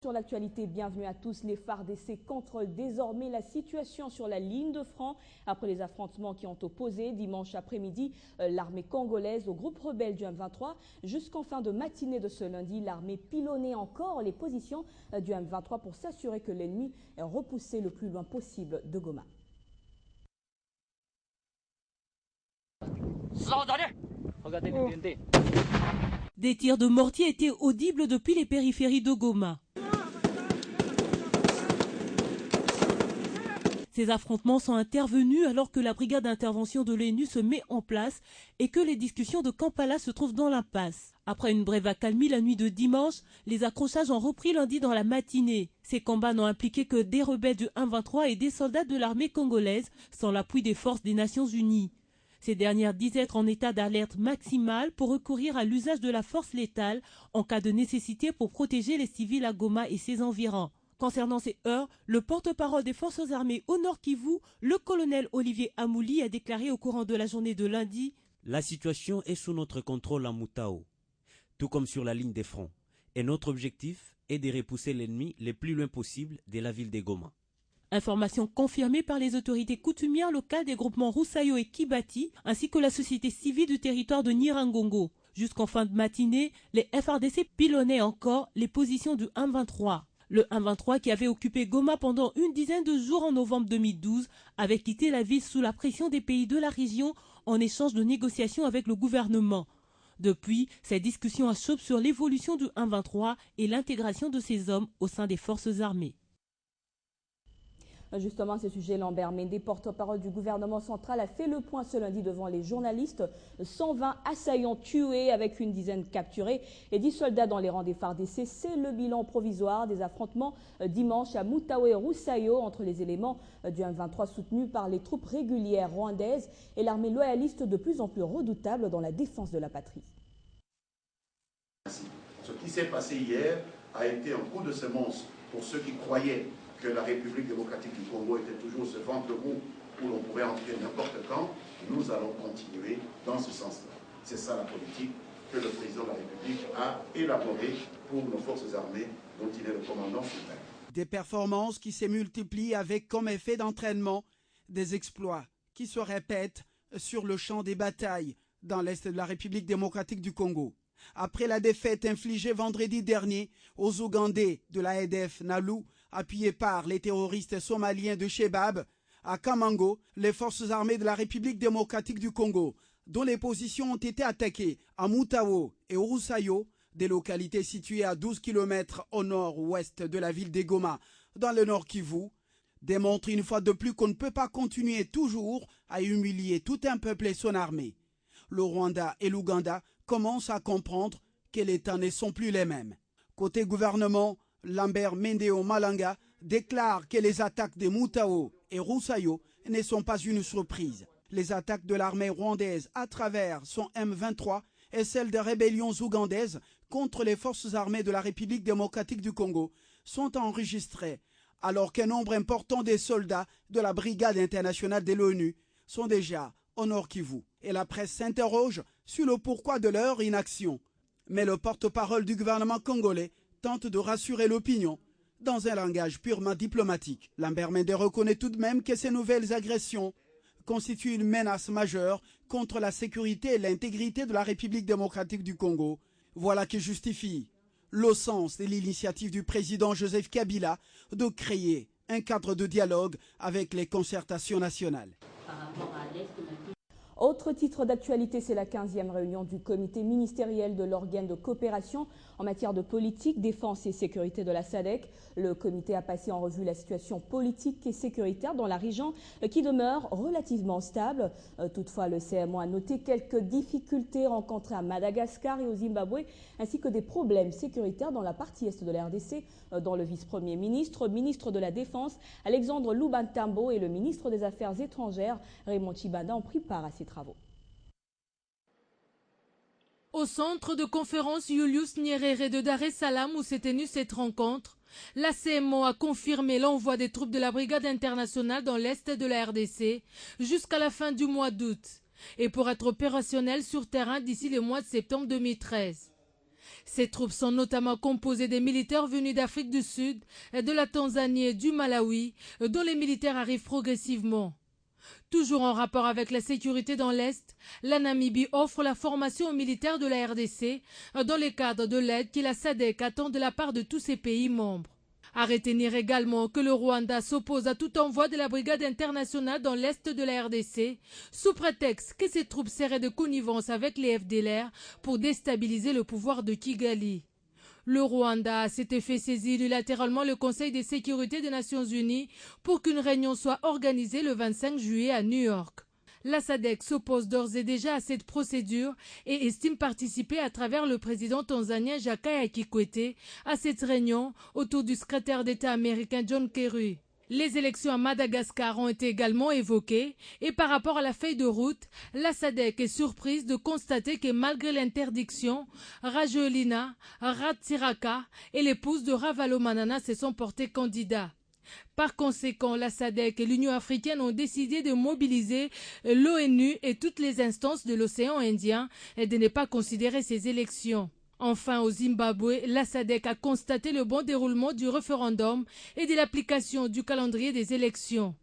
Sur l'actualité, bienvenue à tous. Les FARDC contrôlent désormais la situation sur la ligne de front après les affrontements qui ont opposé dimanche après-midi l'armée congolaise au groupe rebelle du M23. Jusqu'en fin de matinée de ce lundi, l'armée pilonnait encore les positions du M23 pour s'assurer que l'ennemi est repoussé le plus loin possible de Goma. Des tirs de mortier étaient audibles depuis les périphéries de Goma. Ces affrontements sont intervenus alors que la brigade d'intervention de l'ONU se met en place et que les discussions de Kampala se trouvent dans l'impasse. Après une brève accalmie la nuit de dimanche, les accrochages ont repris lundi dans la matinée. Ces combats n'ont impliqué que des rebelles du M23 et des soldats de l'armée congolaise sans l'appui des forces des Nations Unies. Ces dernières disent être en état d'alerte maximale pour recourir à l'usage de la force létale en cas de nécessité pour protéger les civils à Goma et ses environs. Concernant ces heurts, le porte-parole des forces armées au Nord Kivu, le colonel Olivier Amouli, a déclaré au courant de la journée de lundi: La situation est sous notre contrôle à Mutao, tout comme sur la ligne des fronts. Et notre objectif est de repousser l'ennemi le plus loin possible de la ville de Goma. Information confirmée par les autorités coutumières locales des groupements Roussayo et Kibati, ainsi que la société civile du territoire de Nirangongo. Jusqu'en fin de matinée, les FARDC pilonnaient encore les positions du M23. Le M23, qui avait occupé Goma pendant une dizaine de jours en novembre 2012, avait quitté la ville sous la pression des pays de la région en échange de négociations avec le gouvernement. Depuis, ces discussions achoppent sur l'évolution du M23 et l'intégration de ces hommes au sein des forces armées. Justement, à ce sujet, Lambert Mende, porte-parole du gouvernement central, a fait le point ce lundi devant les journalistes. 120 assaillants tués avec une dizaine capturés et 10 soldats dans les rangs des FARDC. C'est le bilan provisoire des affrontements dimanche à Mutao et Roussayo entre les éléments du M23 soutenus par les troupes régulières rwandaises et l'armée loyaliste de plus en plus redoutable dans la défense de la patrie. Ce qui s'est passé hier a été un coup de semonce pour ceux qui croyaient que la République démocratique du Congo était toujours ce ventre mou où l'on pouvait entrer n'importe quand. Nous allons continuer dans ce sens-là. C'est ça la politique que le président de la République a élaborée pour nos forces armées dont il est le commandant suprême. Des performances qui se multiplient avec comme effet d'entraînement des exploits qui se répètent sur le champ des batailles dans l'est de la République démocratique du Congo. Après la défaite infligée vendredi dernier aux Ougandais de la ADF Nalu, appuyés par les terroristes somaliens de Shebab, à Kamango, les forces armées de la République démocratique du Congo, dont les positions ont été attaquées à Mutao et au Roussayo, des localités situées à 12 km au nord-ouest de la ville de Goma, dans le nord Kivu, démontrent une fois de plus qu'on ne peut pas continuer toujours à humilier tout un peuple et son armée. Le Rwanda et l'Ouganda commencent à comprendre que les temps ne sont plus les mêmes. Côté gouvernement, Lambert Mende Malanga déclare que les attaques de Mutao et Roussayo ne sont pas une surprise. Les attaques de l'armée rwandaise à travers son M23 et celles des rébellions ougandaises contre les forces armées de la République démocratique du Congo sont enregistrées, alors qu'un nombre important des soldats de la Brigade internationale de l'ONU sont déjà au Nord Kivu. Et la presse s'interroge sur le pourquoi de leur inaction. Mais le porte-parole du gouvernement congolais tente de rassurer l'opinion dans un langage purement diplomatique. Lambert Mende reconnaît tout de même que ces nouvelles agressions constituent une menace majeure contre la sécurité et l'intégrité de la République démocratique du Congo. Voilà qui justifie le sens de l'initiative du président Joseph Kabila de créer un cadre de dialogue avec les concertations nationales. Autre titre d'actualité, c'est la 15e réunion du comité ministériel de l'organe de coopération en matière de politique, défense et sécurité de la SADC. Le comité a passé en revue la situation politique et sécuritaire dans la région qui demeure relativement stable. Toutefois, le CMO a noté quelques difficultés rencontrées à Madagascar et au Zimbabwe, ainsi que des problèmes sécuritaires dans la partie est de la RDC, dont le vice-premier ministre, ministre de la Défense, Alexandre Lubantambo, et le ministre des Affaires étrangères, Raymond Tshibanda, ont pris part à ces travaux. Au centre de conférence Julius Nyerere de Dar es Salaam où s'est tenue cette rencontre, la CMO a confirmé l'envoi des troupes de la Brigade internationale dans l'est de la RDC jusqu'à la fin du mois d'août et pour être opérationnel sur terrain d'ici le mois de septembre 2013. Ces troupes sont notamment composées des militaires venus d'Afrique du Sud, de la Tanzanie et du Malawi, dont les militaires arrivent progressivement. Toujours en rapport avec la sécurité dans l'Est, la Namibie offre la formation aux militaires de la RDC dans le cadre de l'aide que la SADC attend de la part de tous ses pays membres. À retenir également que le Rwanda s'oppose à tout envoi de la brigade internationale dans l'Est de la RDC, sous prétexte que ces troupes seraient de connivence avec les FDLR pour déstabiliser le pouvoir de Kigali. Le Rwanda a à cet effet saisi unilatéralement le Conseil de sécurité des Nations Unies pour qu'une réunion soit organisée le 25 juillet à New York. La SADC s'oppose d'ores et déjà à cette procédure et estime participer à travers le président tanzanien Jakaya Kikwete à cette réunion autour du secrétaire d'État américain John Kerry. Les élections à Madagascar ont été également évoquées et par rapport à la feuille de route, la SADC est surprise de constater que malgré l'interdiction, Rajoelina Ratsiraka et l'épouse de Ravalomanana se sont portés candidats. Par conséquent, la SADC et l'Union africaine ont décidé de mobiliser l'ONU et toutes les instances de l'océan Indien et de ne pas considérer ces élections. Enfin, au Zimbabwe, la SADC a constaté le bon déroulement du référendum et de l'application du calendrier des élections.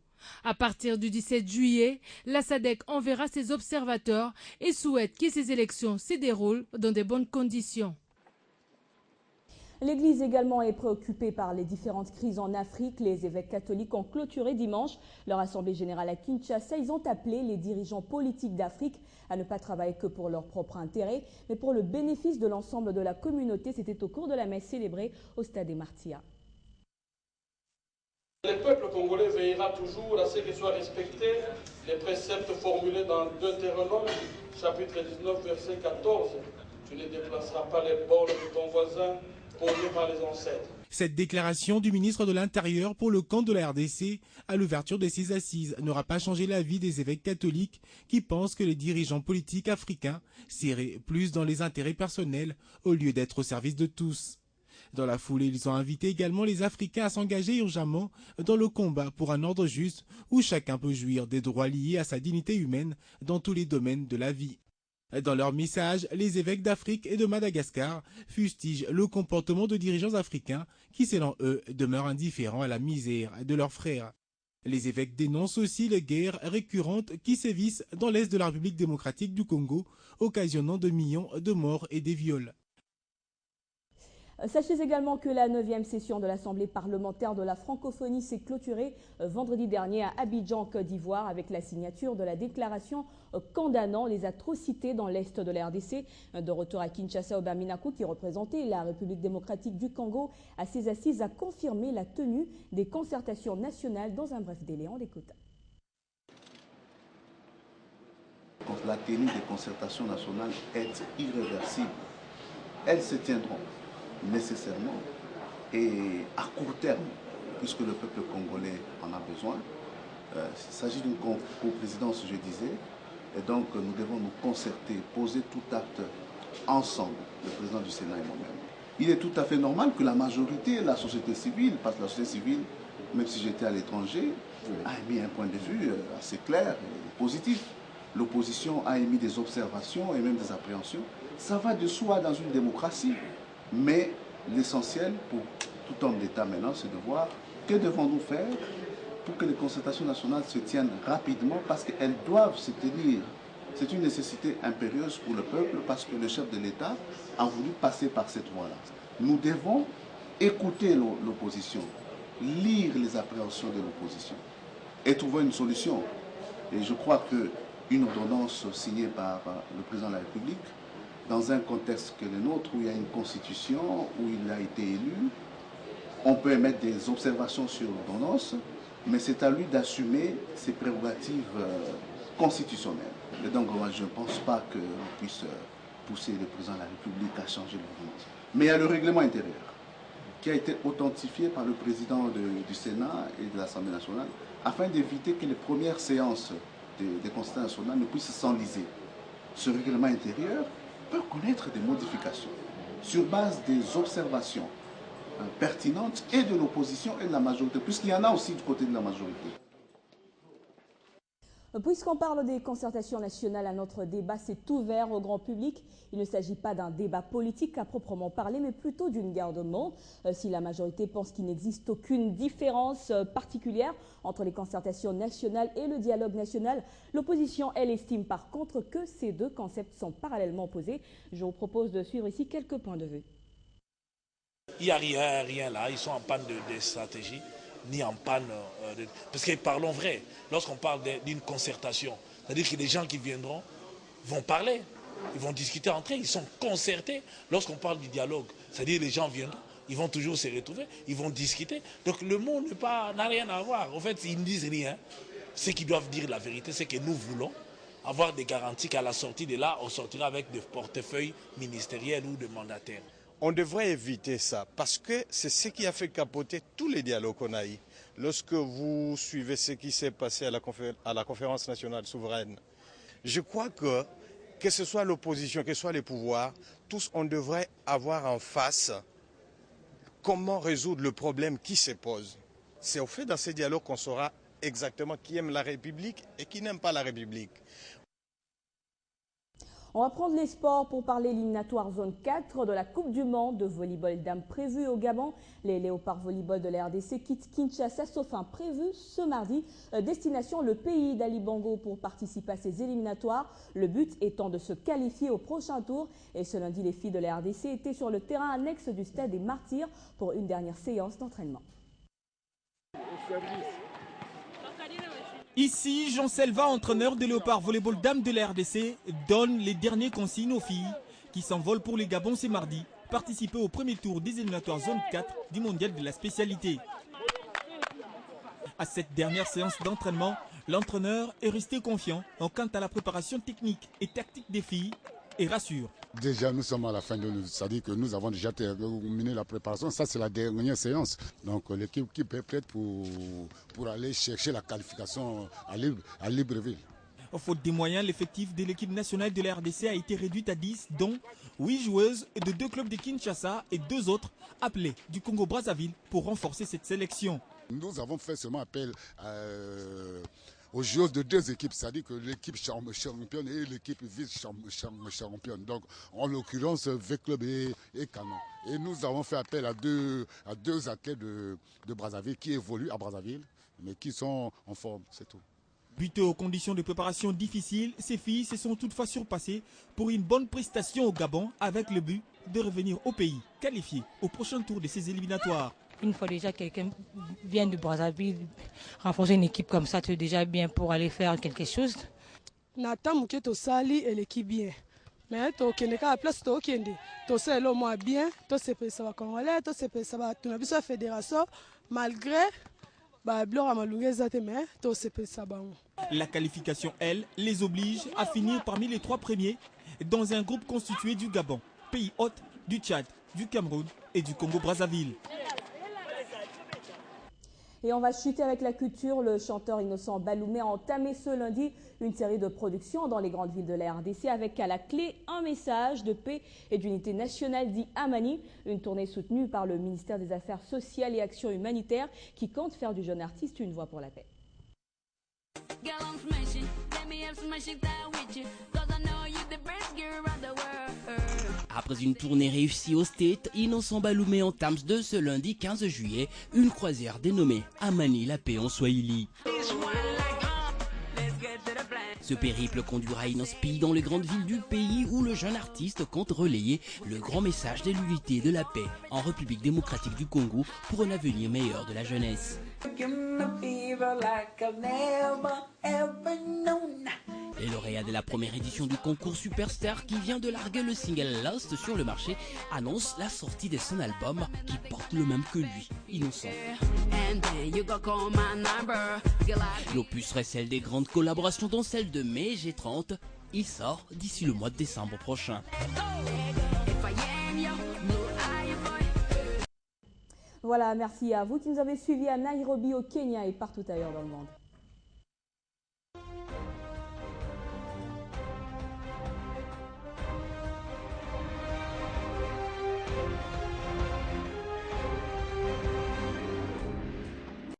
À partir du 17 juillet, la SADC enverra ses observateurs et souhaite que ces élections se déroulent dans de bonnes conditions. L'Église également est préoccupée par les différentes crises en Afrique. Les évêques catholiques ont clôturé dimanche leur assemblée générale à Kinshasa. Ils ont appelé les dirigeants politiques d'Afrique à ne pas travailler que pour leur propre intérêt, mais pour le bénéfice de l'ensemble de la communauté. C'était au cours de la messe célébrée au stade des Martyrs. Le peuple congolais veillera toujours à ce que soient respectés les préceptes formulés dans Deutéronome, chapitre 19, verset 14. Tu ne déplaceras pas les bornes de ton voisin. Par les ancêtres. Cette déclaration du ministre de l'Intérieur pour le camp de la RDC à l'ouverture de ces assises n'aura pas changé la vie des évêques catholiques qui pensent que les dirigeants politiques africains seraient plus dans les intérêts personnels au lieu d'être au service de tous. Dans la foulée, ils ont invité également les Africains à s'engager urgemment dans le combat pour un ordre juste où chacun peut jouir des droits liés à sa dignité humaine dans tous les domaines de la vie. Dans leur message, les évêques d'Afrique et de Madagascar fustigent le comportement de dirigeants africains qui, selon eux, demeurent indifférents à la misère de leurs frères. Les évêques dénoncent aussi les guerres récurrentes qui sévissent dans l'est de la République démocratique du Congo, occasionnant de millions de morts et des viols. Sachez également que la 9e session de l'Assemblée parlementaire de la francophonie s'est clôturée vendredi dernier à Abidjan, Côte d'Ivoire, avec la signature de la déclaration condamnant les atrocités dans l'est de la RDC. De retour à Kinshasa, Aubert Minakou, qui représentait la République démocratique du Congo à ses assises, a confirmé la tenue des concertations nationales dans un bref délai. On l'écoute. La tenue des concertations nationales est irréversible. Elles se tiendront nécessairement et à court terme, puisque le peuple congolais en a besoin. Il s'agit d'une coprésidence, je disais, et donc nous devons nous concerter, poser tout acte ensemble, le président du Sénat et moi-même. Il est tout à fait normal que la majorité, la société civile, parce que la société civile, même si j'étais à l'étranger, a émis un point de vue assez clair et positif. L'opposition a émis des observations et même des appréhensions. Ça va de soi dans une démocratie. Mais l'essentiel pour tout homme d'État maintenant, c'est de voir que devons-nous faire pour que les concertations nationales se tiennent rapidement, parce qu'elles doivent se tenir. C'est une nécessité impérieuse pour le peuple, parce que le chef de l'État a voulu passer par cette voie-là. Nous devons écouter l'opposition, lire les appréhensions de l'opposition et trouver une solution. Et je crois qu'une ordonnance signée par le président de la République, dans un contexte que le nôtre, où il y a une constitution, où il a été élu, on peut émettre des observations sur l'ordonnance, mais c'est à lui d'assumer ses prérogatives constitutionnelles. Et donc, moi, je ne pense pas qu'on puisse pousser le président de la République à changer l'ordonnance. Mais il y a le règlement intérieur, qui a été authentifié par le président du Sénat et de l'Assemblée nationale, afin d'éviter que les premières séances des concertations nationales ne puissent s'enliser. Ce règlement intérieur peut connaître des modifications sur base des observations pertinentes et de l'opposition et de la majorité, puisqu'il y en a aussi du côté de la majorité. Puisqu'on parle des concertations nationales, à notre débat s'est ouvert au grand public. Il ne s'agit pas d'un débat politique à proprement parler, mais plutôt d'une guerre de mots. Si la majorité pense qu'il n'existe aucune différence particulière entre les concertations nationales et le dialogue national, l'opposition, elle, estime par contre que ces deux concepts sont parallèlement opposés. Je vous propose de suivre ici quelques points de vue. Il n'y a rien là, ils sont en panne de stratégie, ni en panne parce que parlons vrai, lorsqu'on parle d'une concertation, c'est-à-dire que les gens qui viendront vont parler, ils vont discuter entre eux, ils sont concertés. Lorsqu'on parle du dialogue, c'est-à-dire les gens viendront, ils vont toujours se retrouver, ils vont discuter. Donc le mot n'a rien à voir. En fait, ils ne disent rien. Ceux qui doivent dire la vérité, c'est que nous voulons avoir des garanties qu'à la sortie de là, on sortira avec des portefeuilles ministériels ou de mandataires. On devrait éviter ça parce que c'est ce qui a fait capoter tous les dialogues qu'on a eu. Lorsque vous suivez ce qui s'est passé à la conférence nationale souveraine, je crois que ce soit l'opposition, que ce soit les pouvoirs, tous on devrait avoir en face comment résoudre le problème qui se pose. C'est au fait dans ces dialogues qu'on saura exactement qui aime la République et qui n'aime pas la République. On va prendre les sports pour parler éliminatoire zone 4 de la Coupe du Monde de volleyball dames prévue au Gabon. Les Léopards Volleyball de la RDC quittent Kinshasa sauf imprévu ce mardi. Destination le pays d'Ali Bongo pour participer à ces éliminatoires. Le but étant de se qualifier au prochain tour. Et ce lundi, les filles de la RDC étaient sur le terrain annexe du stade des Martyrs pour une dernière séance d'entraînement. Ici, Jean Selva, entraîneur de Léopard Volleyball Dames de la RDC, donne les dernières consignes aux filles qui s'envolent pour les Gabon ce mardi, participer au premier tour des éliminatoires zone 4 du mondial de la spécialité. À cette dernière séance d'entraînement, l'entraîneur est resté confiant quant à la préparation technique et tactique des filles et rassure. Déjà, nous sommes à la fin de nous, c'est-à-dire que nous avons déjà terminé la préparation. Ça, c'est la dernière séance. Donc, l'équipe est prête pour aller chercher la qualification à Libreville. Faute des moyens, l'effectif de l'équipe nationale de la RDC a été réduit à 10, dont 8 joueuses de 2 clubs de Kinshasa et 2 autres appelés du Congo-Brazzaville pour renforcer cette sélection. Nous avons fait seulement appel aux joueurs de 2 équipes, c'est-à-dire que l'équipe championne et l'équipe vice-championne. Donc, en l'occurrence, V-Club et Canon. Et nous avons fait appel à deux athlètes de Brazzaville qui évoluent à Brazzaville, mais qui sont en forme, c'est tout. Butées aux conditions de préparation difficiles, ces filles se sont toutefois surpassées pour une bonne prestation au Gabon avec le but de revenir au pays, qualifié au prochain tour de ces éliminatoires. Une fois déjà quelqu'un vient de Brazzaville, renforcer une équipe comme ça, c'est déjà bien pour aller faire quelque chose. Nathan que to sali et l'équipe bien. Mais to keneka à place to kende. To c'est le moins bien, to c'est ça va congolais, to c'est ça va tout la fédération malgré la qualification, elle, les oblige à finir parmi les 3 premiers dans un groupe constitué du Gabon, pays hôte, du Tchad, du Cameroun et du Congo-Brazzaville. Et on va chuter avec la culture. Le chanteur Innocent Baloumé a entamé ce lundi une série de productions dans les grandes villes de la RDC avec à la clé un message de paix et d'unité nationale dit Amani. Une tournée soutenue par le ministère des Affaires sociales et Actions humanitaires qui compte faire du jeune artiste une voix pour la paix. Après une tournée réussie au State, Innocent Baloumé entame de ce lundi 15 juillet une croisière dénommée Amani la paix en Swahili. Ce périple conduira Innospi dans les grandes villes du pays où le jeune artiste compte relayer le grand message de l'unité et de la paix en République démocratique du Congo pour un avenir meilleur de la jeunesse. Les lauréats de la première édition du concours Superstar qui vient de larguer le single Lost sur le marché annonce la sortie de son album qui porte le même que lui, Innocent. L'opus recèle des grandes collaborations dont celle de Mai G30. Il sort d'ici le mois de décembre prochain. Voilà, merci à vous qui nous avez suivis à Nairobi au Kenya et partout ailleurs dans le monde.